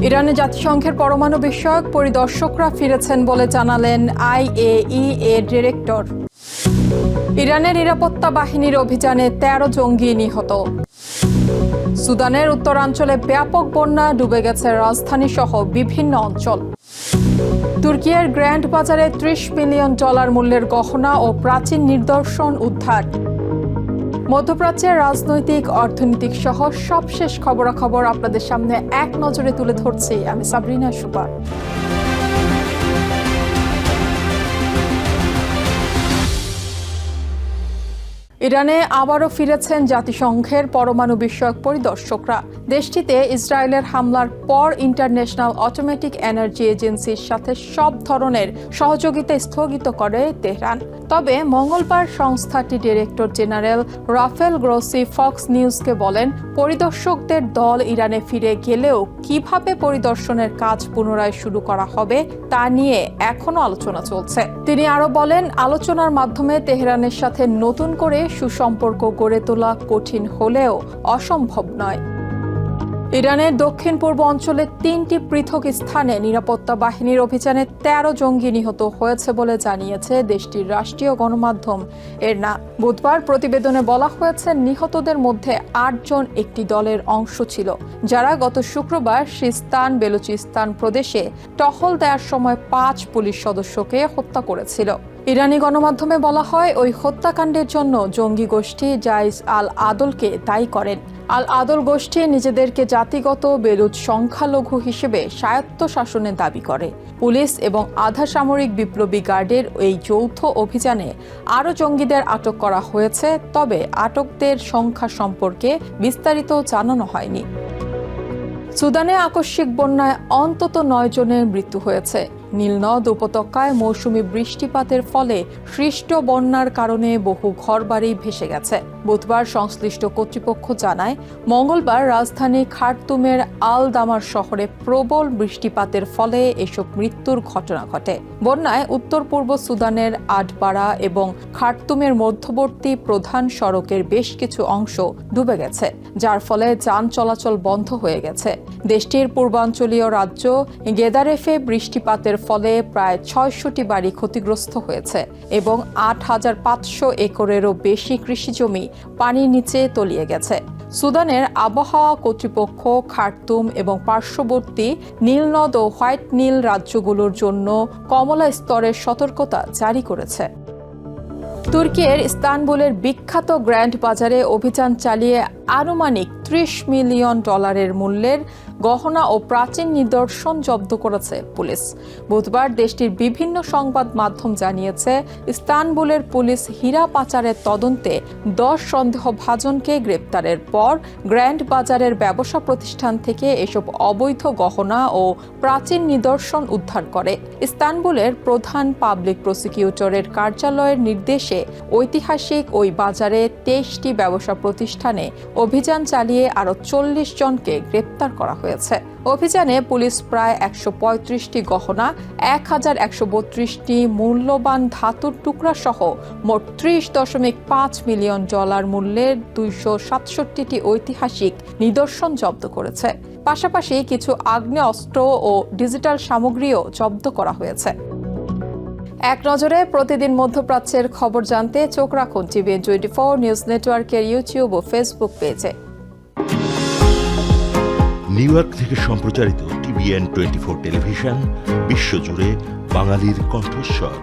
ইরানে জাতিসংঘের পরমাণু বিষয়ক পরিদর্শকরা ফিরেছেন বলে জানালেন IAEA ডিরেক্টর। ইরানের নিরাপত্তা বাহিনীর অভিযানে 13 জঙ্গি নিহত। সুদানের উত্তরাঞ্চলে ব্যাপক বন্যা, ডুবে গেছে রাজধানী সহ বিভিন্ন অঞ্চল। তুর্কির গ্র্যান্ড বাজারে $30 মিলিয়ন মূল্যের গহনা ও প্রাচীন নিদর্শন উদ্ধার। মধ্যপ্রাচ্যের রাজনৈতিক, অর্থনৈতিক সহ সবশেষ খবরাখবর আপনাদের সামনে এক নজরে তুলে ধরছি আমি সাবরিনা সুপা। ইরানে আবারও ফিরেছেন জাতিসংঘের পরমাণু বিষয়ক পরিদর্শকরা। দেশটিতে ইসরায়েলের হামলার পর ইন্টারন্যাশনাল অটোমেটিক এনার্জি এজেন্সির সাথে সব ধরনের সহযোগিতা স্থগিত করে তেহরান। তবে মঙ্গলবার সংস্থাটির director general Rafael Grossi Fox নিউজকে বলেন, পরিদর্শকদের দল ইরানে ফিরে গেলেও কিভাবে পরিদর্শনের কাজ পুনরায় শুরু করা হবে তা নিয়ে এখনো আলোচনা চলছে। তিনি আরো বলেন, আলোচনার মাধ্যমে তেহরানের সাথে নতুন করে সুসম্পর্ক গড়ে তোলা কঠিন হলেও অসম্ভব নয়। ইরানের দক্ষিণ পূর্ব অঞ্চলে 3টি পৃথক স্থানে নিরাপত্তা বাহিনীর অভিযানে 13 জঙ্গি নিহত হয়েছে বলে জানিয়েছে দেশটির রাষ্ট্রীয় গণমাধ্যম এরনা। বুধবার প্রতিবেদনে বলা হয়েছে, নিহতদের মধ্যে 8 জন একটি দলের অংশ ছিল, যারা গত শুক্রবার সিস্তান বেলুচিস্তান প্রদেশে টহল দেওয়ার সময় 5 পুলিশ সদস্যকে হত্যা করেছিল। ইরানি গণমাধ্যমে বলা হয়, ওই হত্যাকাণ্ডের জন্য জঙ্গি গোষ্ঠী জাইস আল আদলকে দায়ী করেন। আল আদল গোষ্ঠী নিজেদেরকে জাতিগত বেলুচ সংখ্যালঘু হিসেবে স্বায়ত্ত শাসনের দাবি করে। পুলিশ এবং আধা সামরিক বিপ্লবী গার্ডের এই যৌথ অভিযানে আরও জঙ্গিদের আটক করা হয়েছে, তবে আটকদের সংখ্যা সম্পর্কে বিস্তারিত জানানো হয়নি। সুদানে আকস্মিক বন্যায় অন্তত 9 জনের মৃত্যু হয়েছে। নীলনদ উপত্যকায় মৌসুমি বৃষ্টিপাতের ফলে সৃষ্ট বন্যার কারণে বহু ঘরবাড়ি ভেসে গেছে। বুধবার সংশ্লিষ্ট কর্তৃপক্ষ জানায়, মঙ্গলবার রাজধানী খার্তুমের আল দামার শহরে প্রবল বৃষ্টিপাতের ফলে এসব মৃত্যুর ঘটনা ঘটে। বন্যায় উত্তর পূর্ব সুদানের আটবাড়া এবং খার্তুমের মধ্যবর্তী প্রধান সড়কের বেশ কিছু অংশ ডুবে গেছে, যার ফলে যান চলাচল বন্ধ হয়ে গেছে। দেশটির পূর্বাঞ্চলীয় রাজ্য গেদারেফে বৃষ্টিপাতের ফলে প্রায় 600টি বাড়ি ক্ষতিগ্রস্ত হয়েছে এবং 8500 একরেরও বেশি কৃষিজমি পানির নিচে তলিয়ে গেছে। সুদানের আবহাওয়া কর্তৃপক্ষ খার্তুম এবং পার্শ্ববর্তী নীলনদ ও হোয়াইট নীল রাজ্যগুলোর জন্য কমলা স্তরের সতর্কতা জারি করেছে। তুর্কির ইস্তানবুলের বিখ্যাত গ্র্যান্ড বাজারে অভিযান চালিয়ে আনুমানিক $30 মিলিয়ন মূল্যের গহনা ও প্রাচীন নিদর্শন জব্দ করেছে পুলিশ। বুধবার দেশটির বিভিন্ন সংবাদ মাধ্যম জানিয়েছে, ইস্তানবুলের পুলিশ হীরা পাচারের তদন্তে 10 সন্দেহভাজনকে গ্রেপ্তারের পর গ্র্যান্ড বাজারের ব্যবসা প্রতিষ্ঠান থেকে এসব অবৈধ গহনা ও প্রাচীন নিদর্শন উদ্ধার করে। ইস্তানবুলের প্রধান পাবলিক প্রসিকিউটরের কার্যালয়ের নির্দেশে ঐতিহাসিক ওই বাজারে 23টি ব্যবসা প্রতিষ্ঠানে অভিযান চালিয়ে আরও 40 জনকে গ্রেপ্তার করা হয়েছে। অভিযানে পুলিশ প্রায় 135টি গহনা, 1132টি মূল্যবান ধাতুর টুকরা সহ মোট $30.5 মিলিয়ন মূল্যের 267টি ঐতিহাসিক নিদর্শন জব্দ করেছে। পাশাপাশি কিছু আগ্নেয়াস্ত্র ও ডিজিটাল সামগ্রীও জব্দ করা হয়েছে। এক নজরে প্রতিদিন মধ্যপ্রাচ্যের খবর জানতে চোখ রাখুন TVN 24 নিউজ নেটওয়ার্কের ইউটিউব ও ফেসবুক পেজে। নিউ ইয়র্ক থেকে সম্প্রচারিত TVN 24 টেলিভিশন বিশ্বজুড়ে বাঙালির কণ্ঠস্বর।